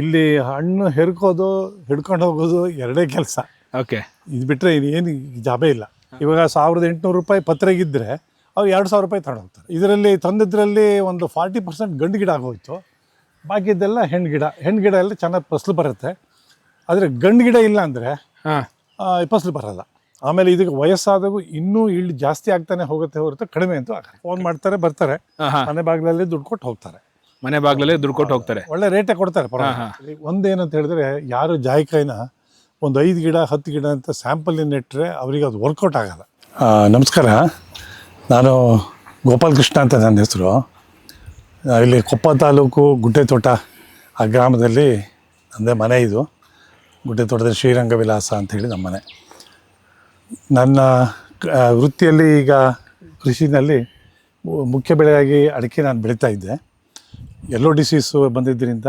ಇಲ್ಲಿ ಹಣ್ಣು ಹೆರ್ಕೋದು ಹಿಡ್ಕೊಂಡು ಹೋಗೋದು ಎರಡೇ ಕೆಲಸ. ಓಕೆ. ಇದು ಬಿಟ್ಟರೆ ಏನು ಜಾಬೇ ಇಲ್ಲ. ಇವಾಗ 1800 ರೂಪಾಯಿ ಪತ್ರೆಗಿದ್ದರೆ ಅವ್ರು 2000 ರೂಪಾಯಿ ತಗೊಂಡು ಹೋಗ್ತಾರೆ. ಇದರಲ್ಲಿ ತಂದಿದ್ರಲ್ಲಿ ಒಂದು 40% ಗಂಡು ಗಿಡ ಆಗೋಯ್ತು, ಬಾಕಿದ್ದೆಲ್ಲ ಹೆಣ್ಣು ಗಿಡ ಎಲ್ಲ ಚೆನ್ನಾಗಿ ಫಸಲು ಬರುತ್ತೆ. ಆದರೆ ಗಂಡು ಗಿಡ ಇಲ್ಲ ಅಂದರೆ ಫಸಲು ಬರಲ್ಲ. ಆಮೇಲೆ ಇದಕ್ಕೆ ವಯಸ್ಸಾದಾಗೂ ಇನ್ನೂ ಇಳ್ಳು ಜಾಸ್ತಿ ಆಗ್ತಾನೆ ಹೋಗುತ್ತೆ ಹೊರತು ಕಡಿಮೆ ಅಂತೂ ಆಗಲ್ಲ. ಫೋನ್ ಮಾಡ್ತಾರೆ, ಬರ್ತಾರೆ, ಮನೆ ಬಾಗಿಲಲ್ಲಿ ದುಡ್ಡು ಕೊಟ್ಟು ಹೋಗ್ತಾರೆ. ಮನೆ ಬಾಗಿಲಲ್ಲಿ ದುಡ್ಡು ಕೊಟ್ಟು ಹೋಗ್ತಾರೆ, ಒಳ್ಳೆ ರೇಟೇ ಕೊಡ್ತಾರೆ. ಒಂದೇನಂತ ಹೇಳಿದ್ರೆ, ಯಾರು ಜಾಯಿಕಾಯಿನ ಒಂದು 5 ಗಿಡ 10 ಗಿಡ ಅಂತ ಸ್ಯಾಂಪಲ್ ನೆಟ್ಟರೆ ಅವರಿಗೆ ಅದು ವರ್ಕೌಟ್ ಆಗಲ್ಲ. ನಮಸ್ಕಾರ, ನಾನು ಗೋಪಾಲಕೃಷ್ಣ ಅಂತ ನನ್ನ ಹೆಸರು. ಇಲ್ಲಿ ಕೊಪ್ಪ ತಾಲೂಕು ಗುಡ್ಡೆತೋಟ ಆ ಗ್ರಾಮದಲ್ಲಿ ನನ್ನದೇ ಮನೆ. ಇದು ಗುಡ್ಡೆತೋಟದಲ್ಲಿ ಶ್ರೀರಂಗ ವಿಲಾಸ ಅಂಥೇಳಿ ನಮ್ಮ ಮನೆ. ನನ್ನ ವೃತ್ತಿಯಲ್ಲಿ ಈಗ ಕೃಷಿನಲ್ಲಿ ಮುಖ್ಯ ಬೆಳೆಯಾಗಿ ಅಡಿಕೆ ನಾನು ಬೆಳೀತಾ ಇದ್ದೆ. ಎಲ್ಲೋ ಡಿಸೀಸು ಬಂದಿದ್ದರಿಂದ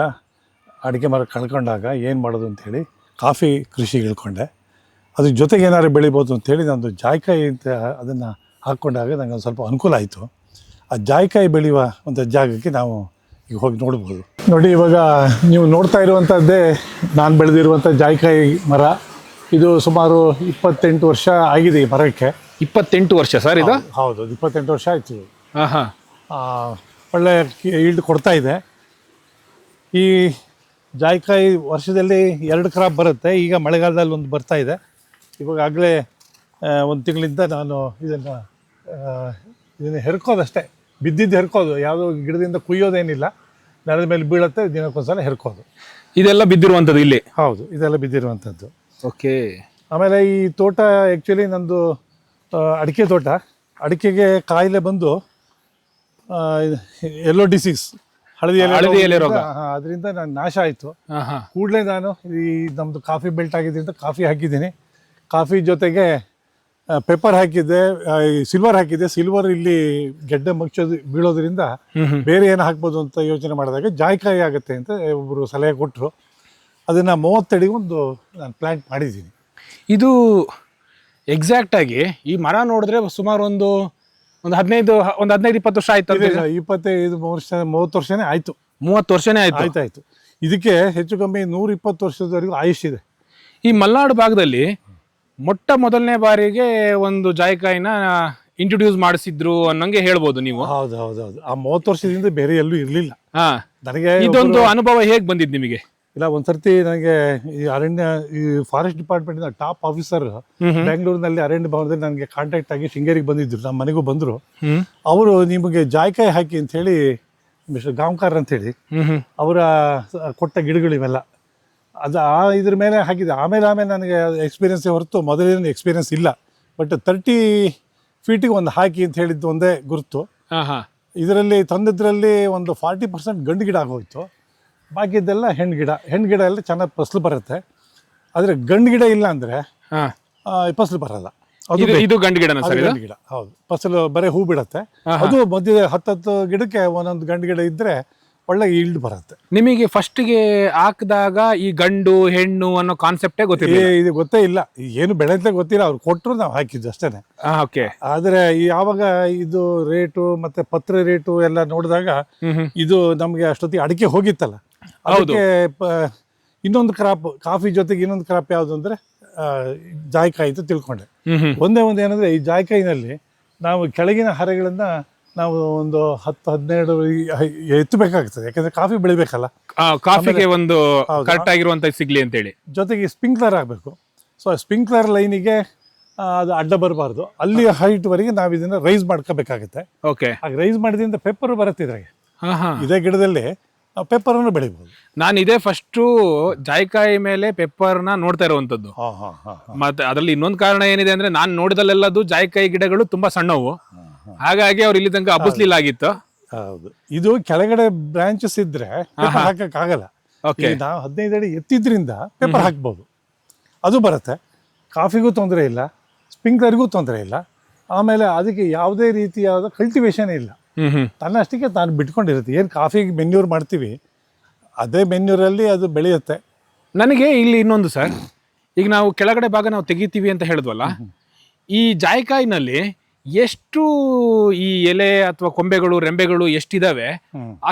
ಅಡಿಕೆ ಮರ ಕಳ್ಕೊಂಡಾಗ ಏನು ಮಾಡೋದು ಅಂಥೇಳಿ ಕಾಫಿ ಕೃಷಿಗೆ ಇಳ್ಕೊಂಡೆ. ಅದ್ರ ಜೊತೆಗೆ ಏನಾದ್ರು ಬೆಳಿಬೋದು ಅಂಥೇಳಿ ನಂದು ಜಾಯಿಕಾಯಿ ಅಂತ ಅದನ್ನು ಹಾಕ್ಕೊಂಡಾಗ ನನಗೆ ಒಂದು ಸ್ವಲ್ಪ ಅನುಕೂಲ ಆಯಿತು. ಆ ಜಾಯಿಕಾಯಿ ಬೆಳೆಯುವ ಒಂದು ಜಾಗಕ್ಕೆ ನಾವು ಈಗ ಹೋಗಿ ನೋಡ್ಬೋದು. ನೋಡಿ, ಇವಾಗ ನೀವು ನೋಡ್ತಾ ಇರುವಂಥದ್ದೇ ನಾನು ಬೆಳೆದಿರುವಂಥ ಜಾಯಿಕಾಯಿ ಮರ. ಇದು ಸುಮಾರು 28 ವರ್ಷ ಆಗಿದೆ ಈ ಮರಕ್ಕೆ. 28 ವರ್ಷ ಸರ್ ಇದು? ಹೌದು, 28 ವರ್ಷ ಆಯಿತು. ಒಳ್ಳೆ ಈಲ್ಡ್ ಕೊಡ್ತಾ ಇದೆ. ಈ ಜಾಯಿಕಾಯಿ ವರ್ಷದಲ್ಲಿ 2 ಕ್ರಾಪ್ ಬರುತ್ತೆ. ಈಗ ಮಳೆಗಾಲದಲ್ಲಿ ಒಂದು ಬರ್ತಾ ಇದೆ. ಇವಾಗಲೇ 1 ತಿಂಗಳಿಂದ ನಾನು ಇದನ್ನು ಹೆರ್ಕೋದಷ್ಟೇ, ಬಿದ್ದಿದ್ದು ಹೆರ್ಕೋದು. ಯಾವುದೋ ಗಿಡದಿಂದ ಕುಯ್ಯೋದೇನಿಲ್ಲ, ನೆಲದ ಮೇಲೆ ಬೀಳುತ್ತೆ, ದಿನಕ್ಕೊಂದ್ಸಲ ಹೆರ್ಕೋದು. ಇದೆಲ್ಲ ಬಿದ್ದಿರುವಂಥದ್ದು ಇಲ್ಲಿ? ಹೌದು, ಇದೆಲ್ಲ ಬಿದ್ದಿರುವಂಥದ್ದು. ಓಕೆ. ಆಮೇಲೆ ಈ ತೋಟ ಆ್ಯಕ್ಚುಲಿ ನಂದು ಅಡಿಕೆ ತೋಟ. ಅಡಿಕೆಗೆ ಕಾಯಿಲೆ ಬಂದು ಎಲ್ಲೋ ಡಿಸೀಸ್, ಹಳದಿ ಎಲೆ ರೋಗ, ಅದರಿಂದ ನಾನು ನಾಶ ಆಯಿತು. ಕೂಡಲೇ ನಾನು ಈ ನಮ್ಮದು ಕಾಫಿ ಬೆಲ್ಟ್ ಆಗಿದ್ದರಿಂದ ಕಾಫಿ ಹಾಕಿದ್ದೀನಿ. ಕಾಫಿ ಜೊತೆಗೆ ಪೆಪ್ಪರ್ ಹಾಕಿದ್ದೆ, ಸಿಲ್ವರ್ ಹಾಕಿದ್ದೆ. ಸಿಲ್ವರ್ ಇಲ್ಲಿ ಗೆಡ್ಡೆ ಬೀಳೋದ್ರಿಂದ ಬೇರೆ ಏನು ಹಾಕ್ಬೋದು ಅಂತ ಯೋಚನೆ ಮಾಡಿದಾಗ ಜಾಯಿಕಾಯಿ ಆಗುತ್ತೆ ಅಂತ ಒಬ್ಬರು ಸಲಹೆ ಕೊಟ್ಟರು. ಅದನ್ನು 30 ಅಡಿಗೆ ಒಂದು ನಾನು ಪ್ಲ್ಯಾಂಟ್ ಮಾಡಿದ್ದೀನಿ. ಇದು ಎಕ್ಸಾಕ್ಟಾಗಿ ಈ ಮರ ನೋಡಿದ್ರೆ ಸುಮಾರು ಒಂದು 15-20 ವರ್ಷ ಆಯ್ತು. 25 30 ವರ್ಷನೇ ಆಯಿತು. 30 ವರ್ಷನೇ ಆಯ್ತಾಯ್ತು. ಇದಕ್ಕೆ ಹೆಚ್ಚು ಕಮ್ಮಿ 120 ವರ್ಷದವರೆಗೂ ಆಯುಷ್ ಇದೆ. ಈ ಮಲೆನಾಡು ಭಾಗದಲ್ಲಿ ಮೊದಲನೇ ಬಾರಿಗೆ ಒಂದು ಜಾಯಿಕಾಯಿನ ಇಂಟ್ರೊಡ್ಯೂಸ್ ಮಾಡಿಸಿದ್ರು ಅನ್ನಂಗೆ ಹೇಳ್ಬೋದು ನೀವು? ಹೌದು. ಆ 30 ವರ್ಷದಿಂದ ಬೇರೆ ಎಲ್ಲೂ ಇರಲಿಲ್ಲ. ನನಗೆ ಇದೊಂದು ಅನುಭವ ಹೇಗೆ ಬಂದಿದ್ದು ನಿಮಗೆ? ಇಲ್ಲ, ಒಂದ್ಸರ್ತಿ ನನಗೆ ಈ ಫಾರೆಸ್ಟ್ ಡಿಪಾರ್ಟ್ಮೆಂಟಿನ ಟಾಪ್ ಆಫೀಸರ್ ಬೆಂಗಳೂರಿನಲ್ಲಿ ಅರಣ್ಯ ಭವನದಲ್ಲಿ ನನಗೆ ಕಾಂಟ್ಯಾಕ್ಟ್ ಆಗಿ ಶೃಂಗೇರಿಗೆ ಬಂದಿದ್ರು. ನಮ್ಮ ಮನೆಗೂ ಬಂದರು. ಅವರು ನಿಮಗೆ ಜಾಯಿಕಾಯಿ ಹಾಕಿ ಅಂತ ಹೇಳಿ ಮಿಸ್ಟರ್ ಗಾಂವ್ಕರ್ ಅಂತೇಳಿ ಅವರ ಕೊಟ್ಟ ಗಿಡಗಳಿವೆಲ್ಲ ಅದು ಇದ್ರ ಮೇಲೆ ಹಾಕಿದೆ. ಆಮೇಲೆ ನನಗೆ ಎಕ್ಸ್ಪೀರಿಯನ್ಸೇ ಹೊರತು ಮೊದಲೇನು ಎಕ್ಸ್ಪೀರಿಯನ್ಸ್ ಇಲ್ಲ. ಬಟ್ 30 ಫೀಟಿಗೆ ಒಂದು ಹಾಕಿ ಅಂತ ಹೇಳಿದ್ದು ಒಂದೇ ಗುರುತು. ಇದರಲ್ಲಿ ತಂದಿದ್ರಲ್ಲಿ ಒಂದು 40% ಗಂಡು ಗಿಡ ಆಗೋಯ್ತು, ಬಾಕಿದ್ದೆಲ್ಲ ಹೆಣ್ಣು ಗಿಡ ಎಲ್ಲ ಚೆನ್ನಾಗಿ ಫಸಲು ಬರುತ್ತೆ. ಆದರೆ ಗಂಡು ಗಿಡ ಇಲ್ಲ ಅಂದರೆ ಫಸಲು ಬರಲ್ಲ. ಇದು ಗಂಡು ಗಿಡ. ಹೌದು, ಫಸಲು ಬರೀ ಹೂ ಬಿಡುತ್ತೆ. ಅದು ಮಧ್ಯೆ 10 ಗಿಡಕ್ಕೆ ಒಂದೊಂದು ಗಂಡು ಗಿಡ ಇದ್ದರೆ ಒಳ್ಳೆ ಈಲ್ಡ್ ಬರುತ್ತೆ. ನಿಮಗೆ ಫಸ್ಟಿಗೆ ಹಾಕಿದಾಗ ಈ ಗಂಡು ಹೆಣ್ಣು ಅನ್ನೋ ಕಾನ್ಸೆಪ್ಟೇ ಗೊತ್ತಿಲ್ಲ? ಇದು ಗೊತ್ತೇ ಇಲ್ಲ, ಏನು ಬೆಳೆಂತ ಗೊತ್ತಿಲ್ಲ. ಅವ್ರು ಕೊಟ್ಟರು ನಾವು ಹಾಕಿದ್ದು ಅಷ್ಟೇ. ಓಕೆ. ಆದರೆ ಯಾವಾಗ ಇದು ರೇಟು ಮತ್ತೆ ಪತ್ರ ರೇಟು ಎಲ್ಲ ನೋಡಿದಾಗ ಇದು ನಮಗೆ ಅಷ್ಟೊತ್ತಿಗೆ ಅಡಿಕೆ ಹೋಗಿತ್ತಲ್ಲ, ಅದಕ್ಕೆ ಇನ್ನೊಂದು ಕ್ರಾಪ್, ಕಾಫಿ ಜೊತೆಗೆ ಇನ್ನೊಂದು ಕ್ರಾಪ್ ಯಾವುದು ಅಂದರೆ ಜಾಯಿಕಾಯಿ ಅಂತ ತಿಳ್ಕೊಂಡೆ. ಒಂದೇ ಏನಂದರೆ, ಈ ಜಾಯಿಕಾಯಿನಲ್ಲಿ ನಾವು ಕೆಳಗಿನ ಹರೆಗಳನ್ನು ನಾವು ಒಂದು 10-12 ಎತ್ತಬೇಕಾಗ್ತದೆ. ಯಾಕಂದ್ರೆ ಕಾಫಿ ಬೆಳಿಬೇಕಲ್ಲ, ಕಾಫಿಗೆ ಒಂದು ಕರೆಕ್ಟ್ ಆಗಿರುವಂತ ಸಿಗ್ಲಿ ಅಂತೇಳಿ. ಜೊತೆಗೆ ಸ್ಪ್ರಿಂಕ್ಲರ್ ಆಗಬೇಕು. ಸೊ ಸ್ಪ್ರಿಂಕ್ಲರ್ ಲೈನಿಗೆ ಅದು ಅಡ್ಡ ಬರಬಾರ್ದು. ಅಲ್ಲಿ ಹೈಟ್ವರೆಗೆ ನಾವು ಇದನ್ನ ರೈಸ್ ಮಾಡ್ಕೋಬೇಕಾಗುತ್ತೆ. ಓಕೆ. ಹಾಗೆ ರೈಸ್ ಮಾಡಿದ್ರಿಂದ ಪೆಪ್ಪರ್ ಬರುತ್ತೆ ಇದ್ರಾಗೆ. ಇದೇ ಗಿಡದಲ್ಲಿ ಪೆಪ್ಪರ್ ಅನ್ನು ಬೆಳಿಬಹುದು. ನಾನು ಇದೇ ಫಸ್ಟ್ ಜಾಯಿಕಾಯಿ ಮೇಲೆ ಪೆಪ್ಪರ್ ನ ನೋಡ್ತಾ ಇರುವಂತದ್ದು. ಮತ್ತೆ ಅದರಲ್ಲಿ ಇನ್ನೊಂದು ಕಾರಣ ಏನಿದೆ ಅಂದ್ರೆ, ನಾನು ನೋಡಿದಲ್ಲೆಲ್ಲದು ಜಾಯಿಕಾಯಿ ಗಿಡಗಳು ತುಂಬಾ ಸಣ್ಣವು, ಹಾಗಾಗಿ ಅವ್ರು ಇಲ್ಲಿ ತನಕ ಹಬ್ಬಿಸ್ಲಿಲ್ಲ ಆಗಿತ್ತು. ಹೌದು, ಇದು ಕೆಳಗಡೆ ಬ್ರಾಂಚಸ್ ಇದ್ರೆ ಹಾಕಕ್ಕಾಗಲ್ಲ. ನಾವು 15 ಅಡಿ ಎತ್ತಿದ್ರಿಂದ ಪೆಪ್ಪರ್ ಹಾಕ್ಬೋದು, ಅದು ಬರುತ್ತೆ. ಕಾಫಿಗೂ ತೊಂದರೆ ಇಲ್ಲ, ಸ್ಪ್ರಿಂಕ್ಲರ್ಗೂ ತೊಂದರೆ ಇಲ್ಲ. ಆಮೇಲೆ ಅದಕ್ಕೆ ಯಾವುದೇ ರೀತಿಯಾದ ಕಲ್ಟಿವೇಶನ್ ಇಲ್ಲ, ತನ್ನಷ್ಟಕ್ಕೆ ತಾನು ಬಿಟ್ಕೊಂಡಿರುತ್ತೆ. ಏನು ಕಾಫಿಗೆ ಮೆನ್ಯೂರ್ ಮಾಡ್ತೀವಿ ಅದೇ ಮೆನ್ಯೂರಲ್ಲಿ ಅದು ಬೆಳೆಯುತ್ತೆ. ನನಗೆ ಇಲ್ಲಿ ಇನ್ನೊಂದು ಸರ್, ಈಗ ನಾವು ಕೆಳಗಡೆ ಭಾಗ ನಾವು ತೆಗಿತೀವಿ ಅಂತ ಹೇಳಿದ್ವಲ್ಲ, ಈ ಜಾಯಿಕಾಯಿನಲ್ಲಿ ಎಷ್ಟು ಈ ಎಲೆ ಅಥವಾ ಕೊಂಬೆಗಳು ರೆಂಬೆಗಳು ಎಷ್ಟಿದಾವೆ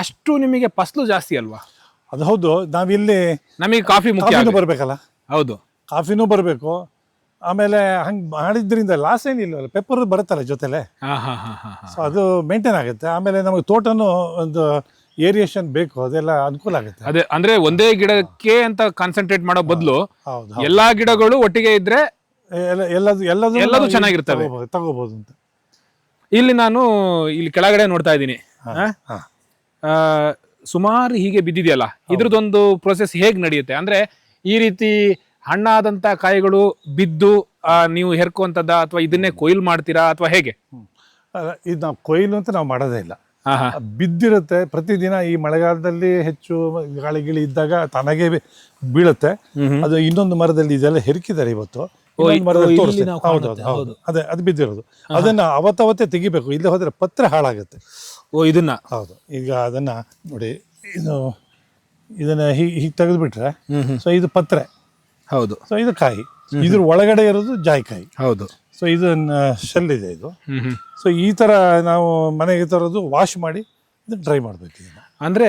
ಅಷ್ಟು ನಿಮಗೆ ಫಸಲು ಜಾಸ್ತಿ ಅಲ್ವಾ? ಅದು ಹೌದು. ನಾವಿಲ್ಲಿ ನಮಗೆ ಕಾಫಿ ಮುಖ್ಯ ಕಾಫಿನೂ ಆಗುತ್ತೆ. ಬರಬೇಕಲ್ಲ, ಹೌದು. ಕಾಫಿನೂ ಬರಬೇಕು. ಆಮೇಲೆ ಹಂಗೆ ಮಾಡಿದ್ರಿಂದ ಲಾಸ್ ಏನಿಲ್ಲ, ಪೆಪ್ಪರ್ ಬರುತ್ತಲ್ಲ ಜೊತೆಲೆ, ಹಾ ಹಾ ಹಾ ಹಾ ಹಾ. ಸೊ ಅದು ಮೇಂಟೈನ್ ಆಗುತ್ತೆ. ಆಮೇಲೆ ನಮಗೆ ತೋಟನೂ ಒಂದು ಏರಿಯೇಷನ್ ಬೇಕು, ಅದೆಲ್ಲ ಅನುಕೂಲ ಆಗುತ್ತೆ. ಅದೇ ಅಂದ್ರೆ ಒಂದೇ ಗಿಡಕ್ಕೆ ಅಂತ ಕಾನ್ಸಂಟ್ರೇಟ್ ಮಾಡೋ ಬದಲು ಹೌದು, ಎಲ್ಲಾ ಗಿಡಗಳು ಒಟ್ಟಿಗೆ ಇದ್ರೆ ಎಲ್ಲದೂ ಎಲ್ಲದೂ ಚೆನ್ನಾಗಿರ್ತವೆ. ತಗೋಬಹುದು ಅಂತ. ಇಲ್ಲಿ ನಾನು ಇಲ್ಲಿ ಕೆಳಗಡೆ ನೋಡ್ತಾ ಇದ್ದೀನಿ, ಹಾ. ಸುಮಾರು ಹೀಗೆ ಬಿದ್ದಿದೆಯಲ್ಲ, ಇದ್ರದ್ದೊಂದು ಪ್ರೊಸೆಸ್ ಹೇಗ್ ನಡೆಯುತ್ತೆ? ಅಂದ್ರೆ ಈ ರೀತಿ ಹಣ್ಣಾದಂತ ಕಾಯಿಗಳು ಬಿದ್ದು ನೀವು ಹೆರ್ಕುವಂತದ್ದ, ಅಥವಾ ಇದನ್ನೇ ಕೊಯ್ಲು ಮಾಡ್ತೀರಾ, ಅಥವಾ ಹೇಗೆ? ಇದು ನಾವು ಕೊಯ್ಲು ಅಂತ ನಾವು ಮಾಡೋದೇ ಇಲ್ಲ. ಹಾ ಹಾ. ಬಿದ್ದಿರುತ್ತೆ ಪ್ರತಿದಿನ. ಈ ಮಳೆಗಾಲದಲ್ಲಿ ಹೆಚ್ಚು ಗಾಳಿ ಗಿಳಿ ಇದ್ದಾಗ ತನಗೆ ಬೀಳುತ್ತೆ. ಅದು ಇನ್ನೊಂದು ಮರದಲ್ಲಿ ಇದೆಲ್ಲ ಹೆರ್ಕಿದ್ದಾರೆ ಇವತ್ತು. ಇನ್ನೊಂದು ಮರದಲ್ಲಿ ತೋರಿಸ್ತೀನಿ. ಹೌದು, ಅದೇ ಅದು ಬಿದ್ದಿರೋದು. ಅದನ್ನ ಅವತ್ತವತ್ತೇ ತೆಗಿಬೇಕು, ಇಲ್ಲೇ ಹೋದ್ರೆ ಪತ್ರ ಹಾಳಾಗುತ್ತೆ. ಓ, ಇದನ್ನ? ಹೌದು. ಈಗ ಅದನ್ನ ನೋಡಿ, ಇದನ್ನ ಹೀಗೆ ತೆಗೆದುಬಿಟ್ರೆ, ಸೊ ಇದು ಪತ್ರೆ. ಹೌದು. ಸೊ ಇದು ಕಾಯಿ, ಇದ್ರ ಒಳಗಡೆ ಇರೋದು ಜಾಯಿಕಾಯಿ. ಹೌದು. ಸೊ ಇದನ್ನ ಶೆಲ್ ಇದೆ ಇದು. ಸೊ ಈ ತರ ನಾವು ಮನೆಗೆ ತರೋದು, ವಾಶ್ ಮಾಡಿ ಇದನ್ನ ಡ್ರೈ ಮಾಡ್ಬೇಕು. ಇದನ್ನ ಅಂದ್ರೆ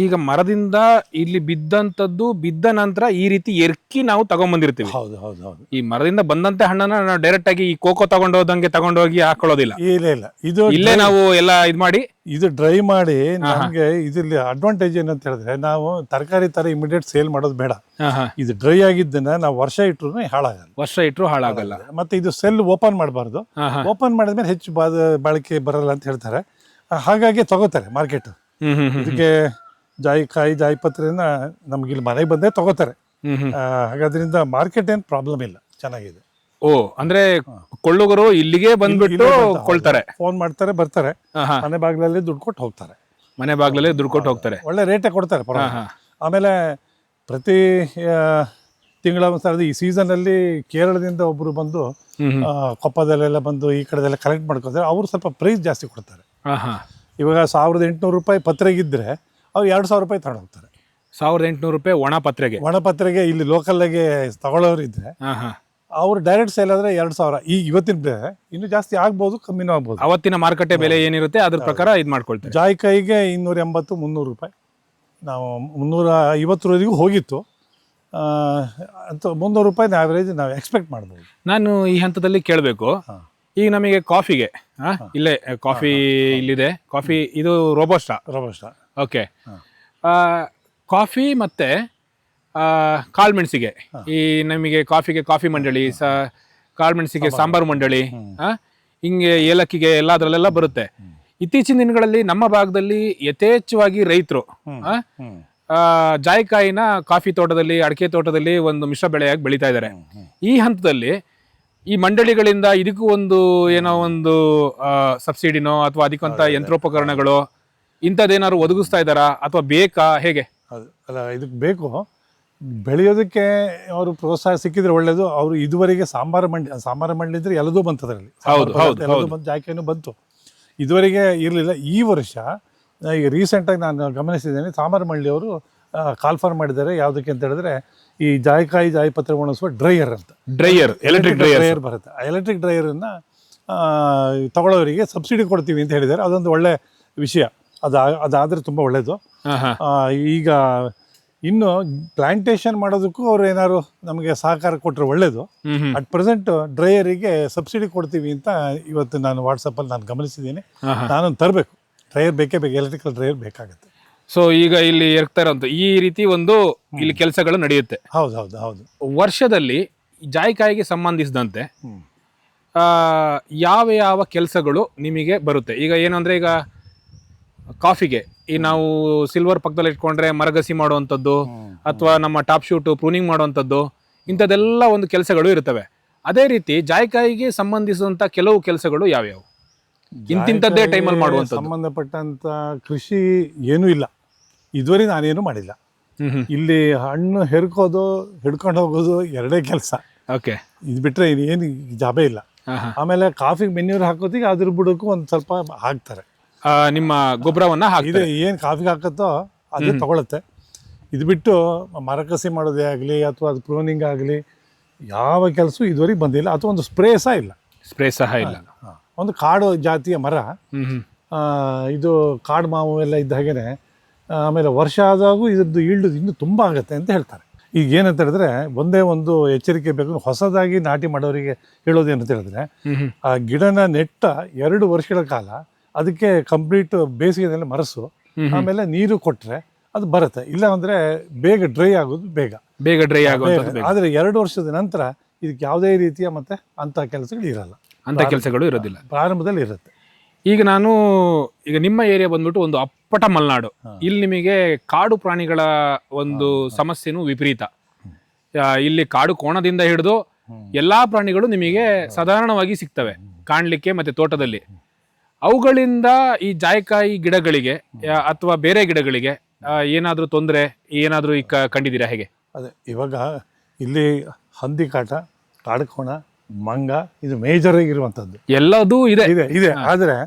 ಈಗ ಮರದಿಂದ ಇಲ್ಲಿ ಬಿದ್ದಂತದ್ದು ಬಿದ್ದ ನಂತರ ಈ ರೀತಿ ಎರ್ಕಿ ನಾವು ತಗೊಂಡ್ಬಂದಿರ್ತೀವಿ. ಹೌದು ಹೌದು ಹೌದು. ಈ ಮರದಿಂದ ಬಂದಂತೆ ಹಣ್ಣನ್ನ ನಾವು ಡೈರೆಕ್ಟ್ ಆಗಿ ಈ ಕೋಕೋ ತಗೊಂಡೋಗಿ ಹಾಕೊಳ್ಳೋದಿಲ್ಲ. ಇಲ್ಲ, ಇದು ಇಲ್ಲೇ ನಾವು ಎಲ್ಲ ಇದ್ ಮಾಡಿ ಇದು ಡ್ರೈ ಮಾಡಿ. ನಮ್ಗೆ ಇದ್ರಲ್ಲಿ ಅಡ್ವಾಂಟೇಜ್ ಏನಂತ ಹೇಳಿದ್ರೆ, ನಾವು ತರಕಾರಿ ತರ ಇಮಿಡಿಯೇಟ್ ಸೇಲ್ ಮಾಡೋದು ಬೇಡ. ಇದು ಡ್ರೈ ಆಗಿದ್ದನ್ನ ನಾವು ವರ್ಷ ಇಟ್ರು ಹಾಳಾಗಲ್ಲ. ವರ್ಷ ಇಟ್ರು ಹಾಳಾಗಲ್ಲ. ಮತ್ತೆ ಇದು ಸೆಲ್ ಓಪನ್ ಮಾಡಬಾರ್ದು. ಓಪನ್ ಮಾಡಿದ್ಮೇಲೆ ಹೆಚ್ಚು ಬಾಳಿಕೆ ಬರಲ್ಲ ಅಂತ ಹೇಳ್ತಾರೆ. ಹಾಗಾಗಿ ತಗೋತಾರೆ ಮಾರ್ಕೆಟ್. ಇದಕ್ಕೆ ಜಾಯಿಪತ್ರೆನ ನಮ್ಗಿಲ್ಲಿ ಮನೆಗೆ ಬಂದೇ ತಗೋತಾರೆ. ಹಾಗಾದ್ರಿಂದ ಮಾರ್ಕೆಟ್ ಏನ್ ಪ್ರಾಬ್ಲಮ್ ಇಲ್ಲ, ಚೆನ್ನಾಗಿದೆ. ಓ, ಅಂದ್ರೆ ಕೊಳ್ಳುಗರು ಇಲ್ಲಿಗೆ ಬಂದ್ಬಿಟ್ಟು ಕೊಳ್ತಾರೆ, ಫೋನ್ ಮಾಡ್ತಾರೆ, ಬರ್ತಾರೆ, ಮನೆ ಬಾಗಿಲಲ್ಲಿ ದುಡ್ಡು ಕೊಟ್ಟು ಹೋಗ್ತಾರೆ. ಮನೆ ಬಾಗಿಲಲ್ಲಿ ದುಡ್ಡು ಕೊಟ್ಟು ಹೋಗ್ತಾರೆ. ಒಳ್ಳೆ ರೇಟೇ ಕೊಡ್ತಾರೆ. ಆಮೇಲೆ ಪ್ರತಿ ತಿಂಗಳ ಒಂದ್ಸರಿ ಈ ಸೀಸನ್ ಅಲ್ಲಿ ಕೇರಳದಿಂದ ಒಬ್ರು ಬಂದು ಕೊಪ್ಪದಲ್ಲೆಲ್ಲ ಬಂದು ಈ ಕಡೆದೆಲ್ಲ ಕಲೆಕ್ಟ್ ಮಾಡ್ಕೋತಾರೆ. ಅವ್ರು ಸ್ವಲ್ಪ ಪ್ರೈಸ್ ಜಾಸ್ತಿ ಕೊಡ್ತಾರೆ. ಇವಾಗ 1800 ರೂಪಾಯಿ ಪತ್ರೆಗಿದ್ರೆ ಅವ್ರು 2000 ರೂಪಾಯಿ ತಗೊಂಡು ಹೋಗ್ತಾರೆ. 1800 ರೂಪಾಯಿ ಒಣ ಪತ್ರೆಗೆ. ಇಲ್ಲಿ ಲೋಕಲ್ಗೆ ತಗೊಳ್ಳೋರು ಇದ್ರೆ ಅವ್ರು ಡೈರೆಕ್ಟ್ ಸೇಲ್ ಆದ್ರೆ 2000. ಈಗ ಇವತ್ತಿನ ಬೆಲೆ ಇನ್ನೂ ಜಾಸ್ತಿ ಆಗ್ಬೋದು, ಕಮ್ಮಿನೂ ಆಗ್ಬೋದು. ಅವತ್ತಿನ ಮಾರುಕಟ್ಟೆ ಬೆಲೆ ಏನಿರುತ್ತೆ ಅದ್ರ ಪ್ರಕಾರ ಇದು ಮಾಡ್ಕೊಳ್ತಾರೆ. ಜಾಯಿಕಾಯಿಗೆ 280-300 ರೂಪಾಯಿ. ನಾವು 350ವರೆಗೂ ಹೋಗಿತ್ತು. ಅಂತ 300 ರೂಪಾಯಿ ಆವರೇಜ್ ನಾವು ಎಕ್ಸ್ಪೆಕ್ಟ್ ಮಾಡ್ಬೋದು. ನಾನು ಈ ಹಂತದಲ್ಲಿ ಕೇಳಬೇಕು, ಈಗ ನಮಗೆ ಕಾಫಿಗೆ ಇಲ್ಲೇ ಕಾಫಿ ಇಲ್ಲಿದೆ, ಕಾಫಿ ಇದು ರೋಬೋಸ್ಟಾ. ಓಕೆ. ಕಾಫಿ ಮತ್ತೆ ಕಾಳುಮೆಣಸಿಗೆ, ಈ ನಮಗೆ ಕಾಫಿಗೆ ಕಾಫಿ ಮಂಡಳಿ, ಕಾಳುಮೆಣಸಿಗೆ ಸಾಂಬಾರು ಮಂಡಳಿ, ಹಿಂಗೆ ಏಲಕ್ಕಿಗೆ ಎಲ್ಲ ಅದರಲ್ಲೆಲ್ಲ ಬರುತ್ತೆ. ಇತ್ತೀಚಿನ ದಿನಗಳಲ್ಲಿ ನಮ್ಮ ಭಾಗದಲ್ಲಿ ಯಥೇಚ್ಛವಾಗಿ ರೈತರು ಜಾಯಿಕಾಯಿನ ಕಾಫಿ ತೋಟದಲ್ಲಿ, ಅಡಿಕೆ ತೋಟದಲ್ಲಿ ಒಂದು ಮಿಶ್ರ ಬೆಳೆಯಾಗಿ ಬೆಳೀತಾ ಇದ್ದಾರೆ. ಈ ಹಂತದಲ್ಲಿ ಈ ಮಂಡಳಿಗಳಿಂದ ಇದಕ್ಕೂ ಒಂದು ಏನೋ ಒಂದು ಸಬ್ಸಿಡಿನೋ ಅಥವಾ ಅದಕ್ಕಂತ ಯಂತ್ರೋಪಕರಣಗಳು ಇಂಥದ್ದೇನಾದ್ರು ಒದಗಿಸ್ತಾ ಇದ್ದಾರಾ, ಅಥವಾ ಬೇಕಾ, ಹೇಗೆ? ಅಲ್ಲ, ಇದಕ್ಕೆ ಬೇಕು. ಬೆಳೆಯೋದಕ್ಕೆ ಅವರು ಪ್ರೋತ್ಸಾಹ ಸಿಕ್ಕಿದ್ರೆ ಒಳ್ಳೇದು. ಅವರು ಇದುವರೆಗೆ ಸಾಂಬಾರು ಮಂಡಳಿ ಇದ್ರೆ ಎಲ್ಲದೂ ಬಂತು ಅದರಲ್ಲಿ. ಎಲ್ಲದೂ ಬಂತು, ಜಾಯಿಕಾಯಿನೂ ಬಂತು. ಇದುವರೆಗೆ ಇರಲಿಲ್ಲ. ಈ ವರ್ಷ ಈಗ ರೀಸೆಂಟಾಗಿ ನಾನು ಗಮನಿಸಿದ್ದೇನೆ, ಸಾಂಬಾರು ಮಂಡಳಿಯವರು ಕಾಲ್ಫಾರ್ ಮಾಡಿದ್ದಾರೆ. ಯಾವುದಕ್ಕೆ ಅಂತ ಹೇಳಿದ್ರೆ, ಈ ಜಾಯಿಪತ್ರೆ ಒಣಗಿಸುವ ಡ್ರೈಯರ್ ಅಂತ. ಎಲೆಕ್ಟ್ರಿಕ್ ಡ್ರೈಯರ್ ಬರುತ್ತೆ. ಆ ಎಲೆಕ್ಟ್ರಿಕ್ ಡ್ರೈಯರನ್ನು ತಗೊಳ್ಳೋರಿಗೆ ಸಬ್ಸಿಡಿ ಕೊಡ್ತೀವಿ ಅಂತ ಹೇಳಿದ್ದಾರೆ. ಅದೊಂದು ಒಳ್ಳೆ ವಿಷಯ. ಅದಾದರೆ ತುಂಬ ಒಳ್ಳೆಯದು. ಈಗ ಇನ್ನು ಪ್ಲಾಂಟೇಶನ್ ಮಾಡೋದಕ್ಕೂ ಅವ್ರು ಏನಾದ್ರು ನಮಗೆ ಸಹಕಾರ ಕೊಟ್ಟರೆ ಒಳ್ಳೇದು. ಅಟ್ ಪ್ರೆಸೆಂಟ್ ಡ್ರೈಯರಿಗೆ ಸಬ್ಸಿಡಿ ಕೊಡ್ತೀವಿ ಅಂತ ಇವತ್ತು ನಾನು ವಾಟ್ಸಪ್ಪಲ್ಲಿ ನಾನು ಗಮನಿಸಿದ್ದೀನಿ. ನಾನೊಂದು ತರಬೇಕು. ಡ್ರೈಯರ್ ಬೇಕೇ ಬೇಕು, ಎಲೆಕ್ಟ್ರಿಕಲ್ ಡ್ರೈಯರ್ ಬೇಕಾಗುತ್ತೆ. ಸೊ ಈಗ ಇಲ್ಲಿ ಇರ್ತಾ ಇರೋಂಥ ಈ ರೀತಿ ಒಂದು ಇಲ್ಲಿ ಕೆಲಸಗಳು ನಡೆಯುತ್ತೆ. ಹೌದು. ವರ್ಷದಲ್ಲಿ ಜಾಯಿಕಾಯಿಗೆ ಸಂಬಂಧಿಸಿದಂತೆ ಯಾವ ಕೆಲಸಗಳು ನಿಮಗೆ ಬರುತ್ತೆ? ಈಗ ಏನು ಅಂದರೆ, ಈಗ ಕಾಫಿಗೆ ಈ ನಾವು ಸಿಲ್ವರ್ ಪಕ್ಕದಲ್ಲಿ ಇಟ್ಕೊಂಡ್ರೆ ಮರಗಸಿ ಮಾಡುವಂಥದ್ದು, ಅಥವಾ ನಮ್ಮ ಟಾಪ್ ಶೂಟ್ ಪ್ರೂನಿಂಗ್ ಮಾಡುವಂಥದ್ದು, ಇಂಥದ್ದೆಲ್ಲ ಒಂದು ಕೆಲಸಗಳು ಇರ್ತವೆ. ಅದೇ ರೀತಿ ಜಾಯಿಕಾಯಿಗೆ ಸಂಬಂಧಿಸಿದಂಥ ಕೆಲವು ಕೆಲಸಗಳು ಯಾವ್ಯಾವು? ಇಂತಿಂಥದ್ದೇ ಟೈಮಲ್ಲಿ ಮಾಡುವಂಥದ್ದು ಸಂಬಂಧಪಟ್ಟಂತ ಕೃಷಿ ಏನೂ ಇಲ್ಲ. ಇದುವರೆಗೆ ನಾನೇನು ಮಾಡಿಲ್ಲ. ಇಲ್ಲಿ ಹಣ್ಣು ಹಿಡ್ಕೊಂಡು ಹೋಗೋದು ಎರಡೇ ಕೆಲಸ. ಓಕೆ. ಇದು ಬಿಟ್ರೆ ಏನು ಜಾಬೇ ಇಲ್ಲ. ಆಮೇಲೆ ಕಾಫಿ ಮೆನ್ಯೂರ್ ಹಾಕೋದಿಗೆ ಅದ್ರ ಬುಡಕ್ಕೂ ಒಂದು ಸ್ವಲ್ಪ ಹಾಕ್ತಾರೆ. ನಿಮ್ಮ ಗೊಬ್ಬರವನ್ನ ಇದೆ, ಏನು ಕಾಫಿಗೆ ಹಾಕತ್ತೋ ಅದೇ ತಗೊಳುತ್ತೆ. ಇದು ಬಿಟ್ಟು ಮರಕಸಿ ಮಾಡೋದೇ ಆಗಲಿ ಅಥವಾ ಅದು ಪ್ರೂನಿಂಗ್ ಆಗಲಿ ಯಾವ ಕೆಲಸ ಇದುವರೆಗೆ ಬಂದಿಲ್ಲ. ಅಥವಾ ಒಂದು ಸ್ಪ್ರೇ ಸಹ ಇಲ್ಲ. ಒಂದು ಕಾಡು ಜಾತಿಯ ಮರ, ಇದು ಕಾಡು ಮಾವು ಎಲ್ಲ ಇದ್ದ ಹಾಗೇನೆ ಆಮೇಲೆ ವರ್ಷ ಆದಾಗೂ ಇದ್ರದ್ದು ಈಲ್ಡ್ ಇನ್ನೂ ತುಂಬ ಆಗುತ್ತೆ ಅಂತ ಹೇಳ್ತಾರೆ. ಈಗ ಏನಂತ ಹೇಳಿದ್ರೆ ಒಂದೇ ಒಂದು ಎಚ್ಚರಿಕೆ ಬೇಕು, ಹೊಸದಾಗಿ ನಾಟಿ ಮಾಡೋರಿಗೆ ಹೇಳೋದೇನಂತ ಹೇಳಿದ್ರೆ ಆ ಗಿಡನ ನೆಟ್ಟ 2 ವರ್ಷಗಳ ಕಾಲ ಅದಕ್ಕೆ ಕಂಪ್ಲೀಟ್ ಬೇಸಿಗೆನಲ್ಲಿ ಮರಸು, ಆಮೇಲೆ ನೀರು ಕೊಟ್ಟರೆ ಅದು ಬರುತ್ತೆ. ಇಲ್ಲ ಅಂದರೆ ಬೇಗ ಡ್ರೈ ಆಗೋದು ಬೇಗ ಡ್ರೈ ಆಗೋದು. ಆದರೆ 2 ವರ್ಷದ ನಂತರ ಇದಕ್ಕೆ ಯಾವುದೇ ರೀತಿಯ ಮತ್ತೆ ಅಂಥ ಕೆಲಸಗಳು ಇರಲ್ಲ, ಅಂತ ಕೆಲಸಗಳು ಇರೋದಿಲ್ಲ, ಪ್ರಾರಂಭದಲ್ಲಿ ಇರುತ್ತೆ. ಈಗ ನಿಮ್ಮ ಏರಿಯಾ ಬಂದ್ಬಿಟ್ಟು ಒಂದು ಅಪ್ಪಟ ಮಲೆನಾಡು. ಇಲ್ಲಿ ನಿಮಗೆ ಕಾಡು ಪ್ರಾಣಿಗಳ ಒಂದು ಸಮಸ್ಯೆನೂ ವಿಪರೀತ. ಇಲ್ಲಿ ಕಾಡು ಕೋಣದಿಂದ ಹಿಡಿದು ಎಲ್ಲಾ ಪ್ರಾಣಿಗಳು ನಿಮಗೆ ಸಾಧಾರಣವಾಗಿ ಸಿಗ್ತವೆ ಕಾಣ್ಲಿಕ್ಕೆ ಮತ್ತೆ ತೋಟದಲ್ಲಿ. ಅವುಗಳಿಂದ ಈ ಜಾಯಿಕಾಯಿ ಗಿಡಗಳಿಗೆ ಅಥವಾ ಬೇರೆ ಗಿಡಗಳಿಗೆ ಏನಾದ್ರೂ ತೊಂದರೆ ಏನಾದ್ರೂ ಕಂಡಿದ್ದೀರಾ ಹೇಗೆ? ಅದೇ ಇವಾಗ ಇಲ್ಲಿ ಹಂದಿ ಕಾಟ, ಕಾಡುಕೋಣ, ಮಂಗ ಇದು ಮೇಜರ್ ಆಗಿರುವಂಥದ್ದು ಎಲ್ಲದೂ ಇದೆ. ಆದರೆ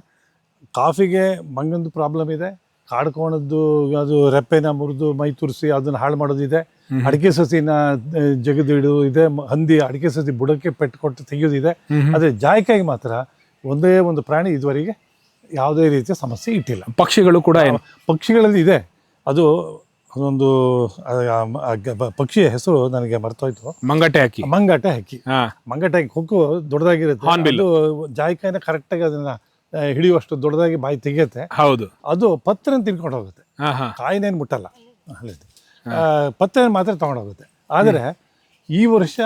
ಕಾಫಿಗೆ ಮಂಗಂದು ಪ್ರಾಬ್ಲಮ್ ಇದೆ, ಕಾಡುಕೋಣದ್ದು ಅದು ರೆಪ್ಪೆನ ಮುರಿದು ಮೈ ತುರಿಸಿ ಅದನ್ನು ಹಾಳು ಮಾಡೋದಿದೆ, ಅಡಿಕೆ ಸಸಿನ ಜಗದಿಡು ಇದೆ, ಹಂದಿ ಅಡಿಕೆ ಸಸಿ ಬುಡಕ್ಕೆ ಪೆಟ್ಟು ಕೊಟ್ಟು ತೆಗೆಯೋದಿದೆ. ಆದರೆ ಜಾಯಿಕಾಯಿಗೆ ಮಾತ್ರ ಒಂದೇ ಒಂದು ಪ್ರಾಣಿ ಇದುವರೆಗೆ ಯಾವುದೇ ರೀತಿಯ ಸಮಸ್ಯೆ ಇಟ್ಟಿಲ್ಲ. ಪಕ್ಷಿಗಳು ಕೂಡ ಪಕ್ಷಿಗಳಲ್ಲಿ ಇದೆ, ಅದು ಅದೊಂದು ಪಕ್ಷಿಯ ಹೆಸರು ನನಗೆ ಮರ್ತೋಯ್ತು. ಮಂಗಟೆ ಹಕ್ಕಿ. ಮಂಗಟೆ ಹಕ್ಕಿ ಕೊಕ್ಕು ದೊಡ್ಡದಾಗಿರುತ್ತೆ, ಅದು ಜಾಯಿಕಾಯಿನ ಕರೆಕ್ಟಾಗಿ ಅದನ್ನ ಹಿಡಿಯುವಷ್ಟು ದೊಡ್ಡದಾಗಿ ಬಾಯಿ ತೆಗೆಯುತ್ತೆ. ಹೌದು, ಅದು ಪತ್ರೆನ ತಿನ್ಕೊಂಡು ಹೋಗುತ್ತೆ, ಕಾಯಿನೇನು ಮುಟ್ಟಲ್ಲ, ಪತ್ರೆನ ಮಾತ್ರ ತಗೊಂಡು ಹೋಗುತ್ತೆ. ಆದರೆ ಈ ವರ್ಷ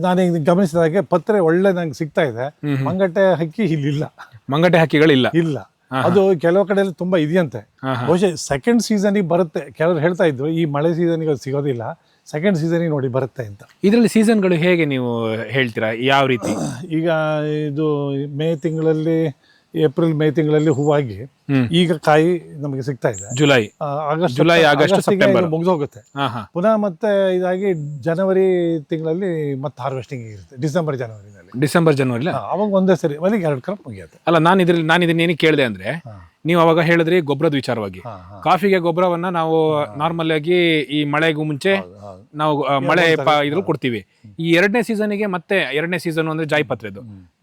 ನಾನು ಗಮನಿಸಿದ ಹಾಗೆ ಪತ್ರೆ ಒಳ್ಳೆ ನಂಗೆ ಸಿಗ್ತಾ ಇದೆ, ಮಂಗಟೆ ಹಕ್ಕಿ ಇಲ್ಲಿಲ್ಲ. ಮಂಗಟೆ ಹಕ್ಕಿಗಳಿಲ್ಲ ಇಲ್ಲ. ಅದು ಕೆಲವು ಕಡೆಯಲ್ಲಿ ತುಂಬಾ ಇದೆಯಂತೆ, ಬಹುಶಃ ಸೆಕೆಂಡ್ ಸೀಸನಿಗೆ ಬರುತ್ತೆ. ಕೆಲವರು ಹೇಳ್ತಾ ಇದ್ರು ಈ ಮಳೆ ಸೀಸನ್ಗೆ ಅದು ಸಿಗೋದಿಲ್ಲ, ಸೆಕೆಂಡ್ ಸೀಸನ್ಗೆ ನೋಡಿ ಬರುತ್ತೆ ಅಂತ. ಇದರಲ್ಲಿ ಸೀಸನ್ಗಳು ಹೇಗೆ ನೀವು ಹೇಳ್ತೀರಾ, ಯಾವ ರೀತಿ? ಈಗ ಇದು ಮೇ ತಿಂಗಳಲ್ಲಿ, ಏಪ್ರಿಲ್ ಮೇ ತಿಂಗಳಲ್ಲಿ ಹೂವಾಗಿ ಈಗ ಕಾಯಿ ನಮಗೆ ಸಿಗ್ತಾ ಇದೆ. ಜುಲೈ ಆಗಸ್ಟ್ ಸೆಪ್ಟೆಂಬರ್ ಮುಗಿದೋಗುತ್ತೆ. ಪುನಃ ಮತ್ತೆ ಇದಾಗಿ ಜನವರಿ ತಿಂಗಳಲ್ಲಿ ಮತ್ತೆ ಹಾರ್ವೆಸ್ಟಿಂಗ್ ಇರುತ್ತೆ, ಡಿಸೆಂಬರ್ ಜನವರಿ ಅವಾಗ ಒಂದೇ ಸರಿ ಮನೆಗೆ 2 ಕ್ರಾಪ್ ಮುಗಿಯುತ್ತೆ. ಅಲ್ಲ, ನಾನು ಇದನ್ನ ಏನಕ್ಕೆ ಕೇಳಿದೆ ಅಂದ್ರೆ, ನೀವು ಅವಾಗ ಹೇಳಿದ್ರಿ ಗೊಬ್ಬರದ ವಿಚಾರವಾಗಿ. ಕಾಫಿಗೆ ಗೊಬ್ಬರವನ್ನ ನಾವು ನಾರ್ಮಲ್ ಆಗಿ ಈ ಮಳೆಗೂ ಮುಂಚೆ ನಾವು ಮಳೆ ಇದ್ರಲ್ಲಿ ಕೊಡ್ತೀವಿ. ಈ 2ನೇ ಸೀಸನ್ಗೆ ಮತ್ತೆ 2ನೇ ಸೀಸನ್ ಅಂದ್ರೆ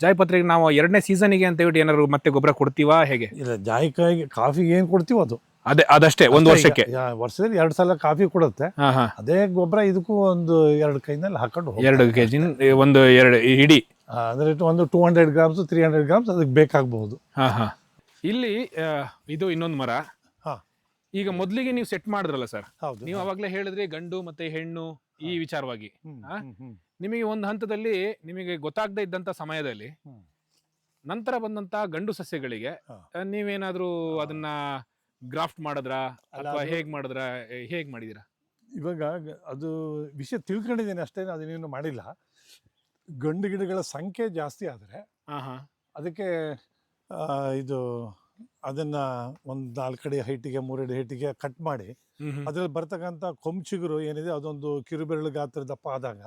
ಜಾಯಿಪತ್ರೆಗೆ ನಾವು 2ನೇ ಸೀಸನ್ಗೆ ಅಂತ ಹೇಳಿ ಏನಾದ್ರು ಮತ್ತೆ ಗೊಬ್ಬರ ಕೊಡ್ತೀವಾ ಹೇಗೆ? ಇಲ್ಲ, ಜಾಯಿಕಾಯಿಗೆ ಕಾಫಿಗೆ ಏನ್ ಕೊಡ್ತೀವೋ ಅದು ಅದಷ್ಟೇ, ಒಂದು ವರ್ಷಕ್ಕೆ. ವರ್ಷದಲ್ಲಿ 2 ಸಲ ಕಾಫಿ ಕೊಡುತ್ತೆ, ಅದೇ ಗೊಬ್ಬರ ಇದಕ್ಕೂ ಒಂದು 2 ಕೈನಲ್ಲಿ ಹಾಕೊಂಡು 2 kg ಒಂದು 2 ಇಡೀ ಅಂದ್ರೆ ಒಂದು 200 ಗ್ರಾಮ್ಸ್ 300 ಗ್ರಾಮ್ಸ್ ಅದಕ್ಕೆ ಬೇಕಾಗಬಹುದು. ಇಲ್ಲಿ ಇದು ಇನ್ನೊಂದು ಮರ. ಈಗ ಮೊದಲಿಗೆ ನೀವು ಸೆಟ್ ಮಾಡಿದ್ರಲ್ಲ ಸರ್, ನೀವು ಅವಾಗಲೇ ಹೇಳಿದ್ರಿ ಗಂಡು ಮತ್ತೆ ಹೆಣ್ಣು ಈ ವಿಚಾರವಾಗಿ. ನಿಮಗೆ ಒಂದು ಹಂತದಲ್ಲಿ ನಿಮಗೆ ಗೊತ್ತಾಗದೇ ಇದ್ದಂತ ಸಮಯದಲ್ಲಿ ನಂತರ ಬಂದಂತ ಗಂಡು ಸಸ್ಯಗಳಿಗೆ ನೀವೇನಾದ್ರೂ ಅದನ್ನ ಗ್ರಾಫ್ಟ್ ಮಾಡಿದ್ರಾ ಅಥವಾ ಹೇಗ್ ಮಾಡಿದೀರಾ? ಇವಾಗ ಅದು ವಿಷಯ ತಿಳ್ಕೊಂಡಿದ್ದೀನಿ ಅಷ್ಟೇ, ಅದನ್ನೇನು ಮಾಡಿಲ್ಲ. ಗಂಡು ಗಿಡಗಳ ಸಂಖ್ಯೆ ಜಾಸ್ತಿ ಆದರೆ ಅದಕ್ಕೆ ಇದು ಅದನ್ನ ಒಂದು 4 ಅಡಿ ಹೈಟಿಗೆ 3 ಅಡಿ ಹೈಟಿಗೆ ಕಟ್ ಮಾಡಿ ಅದ್ರಲ್ಲಿ ಬರ್ತಕ್ಕಂಥ ಕೊಂಚಿಗುರು ಏನಿದೆ ಅದೊಂದು ಕಿರುಬೆರಳು ಗಾತ್ರ ದಪ್ಪ ಆದಾಗ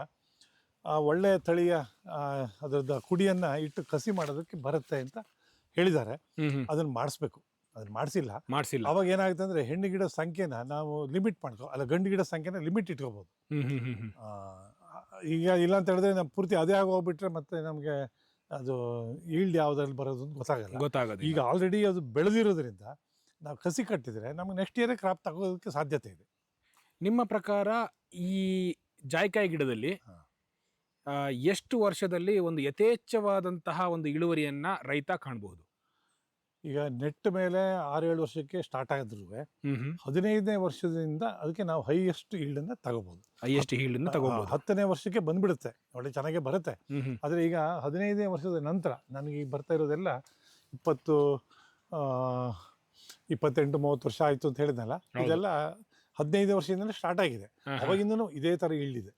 ಒಳ್ಳೆ ತಳಿಯ ಅದರದ ಕುಡಿಯನ್ನ ಇಟ್ಟು ಕಸಿ ಮಾಡೋದಕ್ಕೆ ಬರುತ್ತೆ ಅಂತ ಹೇಳಿದ್ದಾರೆ. ಅದನ್ನ ಮಾಡಿಸ್ಬೇಕು, ಅದನ್ನ ಮಾಡಿಸಿಲ್ಲ. ಅವಾಗ ಏನಾಗುತ್ತೆ ಅಂದ್ರೆ ಹೆಣ್ಣು ಗಿಡ ಸಂಖ್ಯೆನ ನಾವು ಲಿಮಿಟ್ ಗಂಡು ಗಿಡ ಸಂಖ್ಯೆನ ಲಿಮಿಟ್ ಇಟ್ಕೋಬಹುದು. ಈಗ ಇಲ್ಲ ಅಂತ ಹೇಳಿದ್ರೆ ನಾವು ಪೂರ್ತಿ ಅದೇ ಆಗೋಗ್ಬಿಟ್ರೆ ಮತ್ತೆ ನಮಗೆ ಅದು ಈಲ್ಡ್ ಯಾವ್ದ್ರಲ್ಲಿ ಬರೋದು ಗೊತ್ತಾಗಲ್ಲ. ಈಗ ಆಲ್ರೆಡಿ ಅದು ಬೆಳೆದಿರೋದ್ರಿಂದ ನಾವು ಕಸಿ ಕಟ್ಟಿದ್ರೆ ನಮ್ಗೆ ನೆಕ್ಸ್ಟ್ ಇಯರ್ ಕ್ರಾಪ್ ತಗೋದಕ್ಕೆ ಸಾಧ್ಯತೆ ಇದೆ. ನಿಮ್ಮ ಪ್ರಕಾರ ಈ ಜಾಯಿಕಾಯಿ ಗಿಡದಲ್ಲಿ ಎಷ್ಟು ವರ್ಷದಲ್ಲಿ ಒಂದು ಯಥೇಚ್ಛವಾದಂತಹ ಒಂದು ಇಳುವರಿಯನ್ನ ರೈತ ಕಾಣಬಹುದು? ಈಗ ನೆಟ್ ಮೇಲೆ 6-7 ವರ್ಷಕ್ಕೆ ಸ್ಟಾರ್ಟ್ ಆಗಿದ್ರು 15ನೇ ವರ್ಷದಿಂದ ಅದಕ್ಕೆ ನಾವು ಹೈಯೆಸ್ಟ್ ಈಲ್ಡ್ ಅನ್ನ ತಗೋಬಹುದು. 10ನೇ ವರ್ಷಕ್ಕೆ ಬಂದ್ಬಿಡುತ್ತೆ, ಒಳ್ಳೆ ಚೆನ್ನಾಗೆ ಬರುತ್ತೆ. ಆದ್ರೆ ಈಗ 15ನೇ ವರ್ಷದ ನಂತರ ನನಗೆ ಬರ್ತಾ ಇರೋದೆಲ್ಲ 28-30 ವರ್ಷ ಆಯ್ತು ಅಂತ ಹೇಳಿದ್ನಲ್ಲ, ಇದೆಲ್ಲ 15 ವರ್ಷದಿಂದಲೇ ಸ್ಟಾರ್ಟ್ ಆಗಿದೆ. ಅವಾಗಿಂದನೂ ಇದೇ ತರ ಈಲ್ಡ್ ಇದೆ.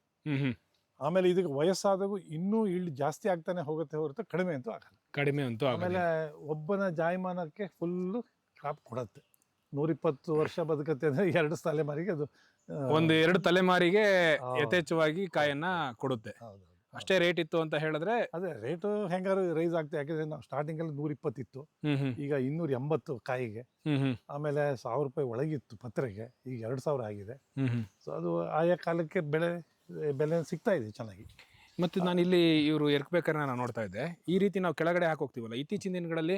ಆಮೇಲೆ ಇದಕ್ಕೆ ವಯಸ್ಸಾದಾಗ ಇನ್ನೂ ಈಲ್ಡ್ ಜಾಸ್ತಿ ಆಗ್ತಾನೆ ಹೋಗುತ್ತೆ ಹೊರತು ಕಡಿಮೆ ಅಂತೂ ಆಗಲ್ಲ. ಆಮೇಲೆ ಒಬ್ಬನ ಜಾಯಮಾನಕ್ಕೆ ಫುಲ್ಲು ಕ್ರಾಪ್ ಕೊಡತ್ತೆ. 120 ವರ್ಷ ಬದುಕತ್ತೆ ಅಂದ್ರೆ 2 ತಲೆಮಾರಿಗೆ ಅದು 2 ತಲೆಮಾರಿಗೆ ಯಥೇಚ್ಛವಾಗಿ ಕಾಯನ್ನ ಕೊಡುತ್ತೆ. ಅಷ್ಟೇ ರೇಟ್ ಇತ್ತು ಅಂತ ಹೇಳಿದ್ರೆ ಅದೇ ರೇಟು ಹೆಂಗಾರು ರೈಸ್ ಆಗ್ತದೆ. ಯಾಕಂದ್ರೆ ನಾವು ಸ್ಟಾರ್ಟಿಂಗ್ ಅಲ್ಲಿ 120 ಇತ್ತು, ಈಗ 280 ಕಾಯಿಗೆ. ಆಮೇಲೆ 1000 ರೂಪಾಯಿ ಒಳಗಿತ್ತು ಪತ್ರೆಗೆ, ಈಗ 2000 ಆಗಿದೆ. ಸೊ ಅದು ಆಯಾ ಕಾಲಕ್ಕೆ ಬೆಲೆ ಸಿಗ್ತಾ ಇದೆ ಚೆನ್ನಾಗಿ. ಮತ್ತೆ ನಾನು ಇಲ್ಲಿ ಇವರು ಎರ್ಕ್ಬೇಕಾದ್ರೆ ನಾನು ನೋಡ್ತಾ ಇದ್ದೆ, ಈ ರೀತಿ ನಾವು ಕೆಳಗಡೆ ಹಾಕೋಗ್ತೀವಲ್ಲ, ಇತ್ತೀಚಿನ ದಿನಗಳಲ್ಲಿ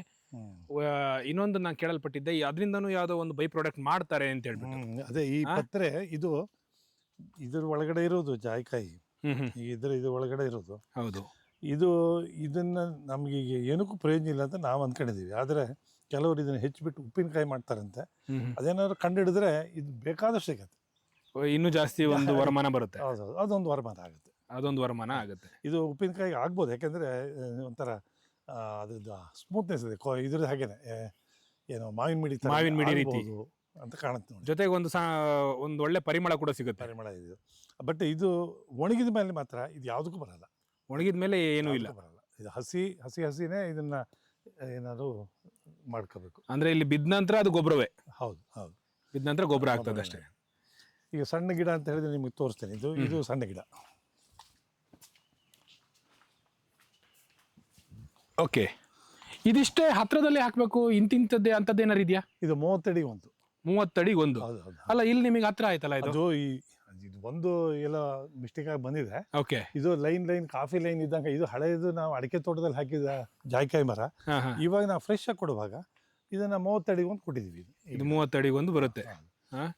ಇನ್ನೊಂದು ನಾನು ಕೇಳಲ್ಪಟ್ಟಿದ್ದೆ, ಅದರಿಂದನೂ ಯಾವುದೋ ಒಂದು ಬೈ ಪ್ರಾಡಕ್ಟ್ ಮಾಡ್ತಾರೆ ಅಂತ ಹೇಳ್ಬಿಟ್ಟು. ಅದೇ ಈ ಪತ್ರೆ ಇದ್ರ ಒಳಗಡೆ ಇರೋದು ಜಾಯಿಕಾಯಿ, ಇದ್ರ ಒಳಗಡೆ ಇರೋದು. ಹೌದು. ಇದನ್ನ ನಮ್ಗೆ ಈಗ ಏನಕ್ಕೂ ಪ್ರಯೋಜನ ಇಲ್ಲ ಅಂತ ನಾವು ಅಂದ್ಕೊಂಡಿದೀವಿ. ಆದರೆ ಕೆಲವರು ಇದನ್ನ ಹೆಚ್ಚಿಬಿಟ್ಟು ಉಪ್ಪಿನಕಾಯಿ ಮಾಡ್ತಾರಂತೆ. ಅದೇನಾದ್ರು ಕಂಡುಹಿಡಿದ್ರೆ ಇದು ಬೇಕಾದಷ್ಟು ಸಿಗತ್ತೆ, ಇನ್ನೂ ಜಾಸ್ತಿ ಒಂದು ವರಮಾನ ಬರುತ್ತೆ. ಹೌದು, ಅದೊಂದು ವರಮಾನ ಆಗುತ್ತೆ. ಇದು ಉಪ್ಪಿನಕಾಯಿ ಆಗ್ಬೋದು, ಯಾಕೆಂದರೆ ಒಂಥರ ಅದ್ರದ್ದು ಸ್ಮೂತ್ನೆಸ್ ಇದೆ, ಇದ್ರದ್ದು ಹಾಗೇನೆ ಏನೋ ಮಾವಿನ ಮಿಡಿ ರೀತಿ ಅಂತ ಕಾಣುತ್ತೆ ನೋಡಿ. ಜೊತೆಗೆ ಒಂದು ಒಳ್ಳೆ ಪರಿಮಳ ಕೂಡ ಸಿಗುತ್ತೆ. ಪರಿಮಳ ಇದು. ಬಟ್ ಇದು ಒಣಗಿದ ಮೇಲೆ ಮಾತ್ರ ಇದು ಯಾವುದಕ್ಕೂ ಬರಲ್ಲ. ಒಣಗಿದ ಮೇಲೆ ಏನೂ ಇಲ್ಲ, ಬರಲ್ಲ. ಇದು ಹಸಿನೇ ಇದನ್ನ ಏನಾದ್ರು ಮಾಡ್ಕೋಬೇಕು. ಅಂದ್ರೆ ಇಲ್ಲಿ ಬಿದ್ದ ನಂತರ ಅದು ಗೊಬ್ಬರವೇ. ಹೌದು, ಬಿದ್ದ ನಂತರ ಗೊಬ್ಬರ ಆಗ್ತದೆ ಅಷ್ಟೇ. ಈಗ ಸಣ್ಣ ಗಿಡ ಅಂತ ಹೇಳಿದ್ರೆ ನಿಮಗೆ ತೋರಿಸ್ತೇನೆ. ಇದು ಸಣ್ಣ ಗಿಡ. ಓಕೆ, ಇದಿಷ್ಟೇ ಹತ್ರದಲ್ಲಿ ಹಾಕಬೇಕು, ಇಂತಿಂತದ್ದೇ ಅಂತದ್ದೇನಾರು ಇದೆಯಾ? ಇದು 30 ಅಡಿ ಒಂದು. 30 ಅಡಿ ಒಂದು. ಅಲ್ಲ, ಇಲ್ಲಿ ನಿಮಗೆ ಹತ್ರ ಆಯ್ತಲ್ಲ ಇದು ಒಂದು ಎಲ್ಲ ಮಿಸ್ಟೇಕ್ ಆಗಿ ಬಂದಿದೆ. ಓಕೆ, ಇದು ಲೈನ್ ಕಾಫಿ ಲೈನ್ ಇದ್ದಂಗೆ. ಇದು ಹಳೆಯದು ನಾವು ಅಡಿಕೆ ತೋಟದಲ್ಲಿ ಹಾಕಿದ ಜಾಯಿಕಾಯಿ ಮರ. ಇವಾಗ ನಾವು ಫ್ರೆಶ್ ಆಗಿ ಕೊಡುವಾಗ ಇದನ್ನ 30 ಅಡಿ ಒಂದು ಕೊಟ್ಟಿದ್ದೀವಿ. ಇದು 30 ಅಡಿ ಒಂದು ಬರುತ್ತೆ.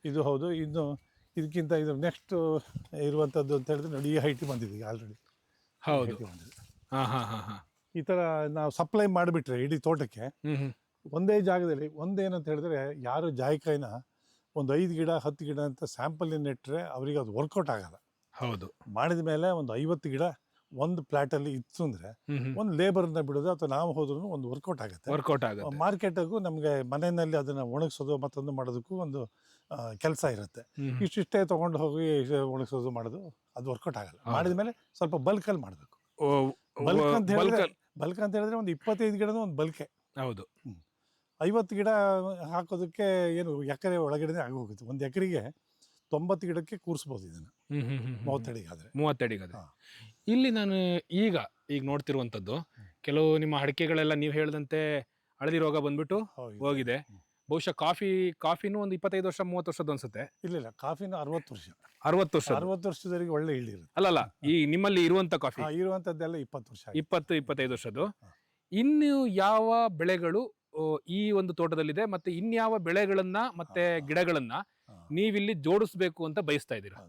ಇದು ಹೌದು. ಇನ್ನು ಇದಕ್ಕಿಂತ ಇದು ನೆಕ್ಸ್ಟ್ ಇರುವಂಥದ್ದು ಅಂತ ಹೇಳಿದ್ರೆ ನೋಡಿ, ಈ ಹೈಟ್ ಬಂದಿದೆ ಆಲ್ರೆಡಿ. ಹೌದು. ಈ ಥರ ನಾವು ಸಪ್ಲೈ ಮಾಡಿಬಿಟ್ರೆ ಇಡೀ ತೋಟಕ್ಕೆ ಒಂದೇ ಜಾಗದಲ್ಲಿ, ಒಂದೇನಂತ ಹೇಳಿದ್ರೆ, ಯಾರು ಜಾಯಿಕಾಯಿನ ಒಂದು 5 ಗಿಡ 10 ಗಿಡ ಅಂತ ಸ್ಯಾಂಪಲ್ ನೆಟ್ಟರೆ ಅವರಿಗೆ ಅದು ವರ್ಕೌಟ್ ಆಗಲ್ಲ. ಹೌದು. ಮಾಡಿದ ಮೇಲೆ ಒಂದು 50 ಗಿಡ ಒಂದು ಪ್ಲಾಟಲ್ಲಿ ಇತ್ತು ಅಂದರೆ ಒಂದು ಲೇಬರ್ನ ಬಿಡೋದು ಅಥವಾ ನಾವು ಹೋದ್ರೂ ಒಂದು ವರ್ಕೌಟ್ ಆಗುತ್ತೆ. ಮಾರ್ಕೆಟಿಗೂ ನಮಗೆ ಮನೆಯಲ್ಲಿ ಅದನ್ನು ಒಣಗಿಸೋದು ಮತ್ತೊಂದು ಮಾಡೋದಕ್ಕೂ ಒಂದು ಕೆಲಸ ಇರುತ್ತೆ. ಇಷ್ಟಿಷ್ಟೇ ತೊಗೊಂಡು ಹೋಗಿ ಒಣಗಿಸೋದು ಮಾಡೋದು ಅದು ವರ್ಕೌಟ್ ಆಗಲ್ಲ. ಮಾಡಿದ ಮೇಲೆ ಸ್ವಲ್ಪ ಬಲ್ಕಲ್ಲಿ ಮಾಡಬೇಕು. ಬಲ್ಕ್ ಅಂತ ಹೇಳಿದ್ರೆ ಒಂದು 25 ಗಿಡದ ಒಂದು ಬಲ್ಕೆ. ಹೌದು. 50 ಗಿಡ ಹಾಕೋದಕ್ಕೆ ಏನು ಎಕರೆ ಒಳಗಡೆ ಆಗೋಗುತ್ತೆ. ಒಂದು ಎಕರೆಗೆ 90 ಗಿಡಕ್ಕೆ ಕೂರಿಸ್ಬೋದು ಇದನ್ನು 30 ಅಡಿಗಾದ್ರೆ. ಇಲ್ಲಿ ನಾನು ಈಗ ನೋಡ್ತಿರುವಂಥದ್ದು, ಕೆಲವು ನಿಮ್ಮ ಅಡಿಕೆಗಳೆಲ್ಲ ನೀವು ಹೇಳಿದಂತೆ ಹಳದಿ ರೋಗ ಬಂದ್ಬಿಟ್ಟು ಹೋಗಿದೆ. ಬಹುಶಃ ಕಾಫಿನೂ ಒಂದು 25 ವರ್ಷ 30 ವರ್ಷದ ಅನ್ಸುತ್ತೆ. ಇಲ್ಲ, ಕಾಫಿನ 60 ವರ್ಷ. 60 ವರ್ಷದವರೆಗೆ ಒಳ್ಳೆ ಇಳಿರುತ್ತೆ. ಅಲ್ಲ, ಈ ನಿಮ್ಮಲ್ಲಿ ಇರುವಂತ ಕಾಫಿ ಇರುವಂತದ್ದೆಲ್ಲ 20 ವರ್ಷ, 25 ವರ್ಷದ್ದು. ಇನ್ನು ಯಾವ ಬೆಳೆಗಳು ಈ ಒಂದು ತೋಟದಲ್ಲಿದೆ, ಮತ್ತೆ ಇನ್ಯಾವ ಬೆಳೆಗಳನ್ನ ಮತ್ತೆ ಗಿಡಗಳನ್ನ ನೀವಿಲ್ಲಿ ಜೋಡಿಸ್ಬೇಕು ಅಂತ ಬಯಸ್ತಾ ಇದ್ದೀರಾ?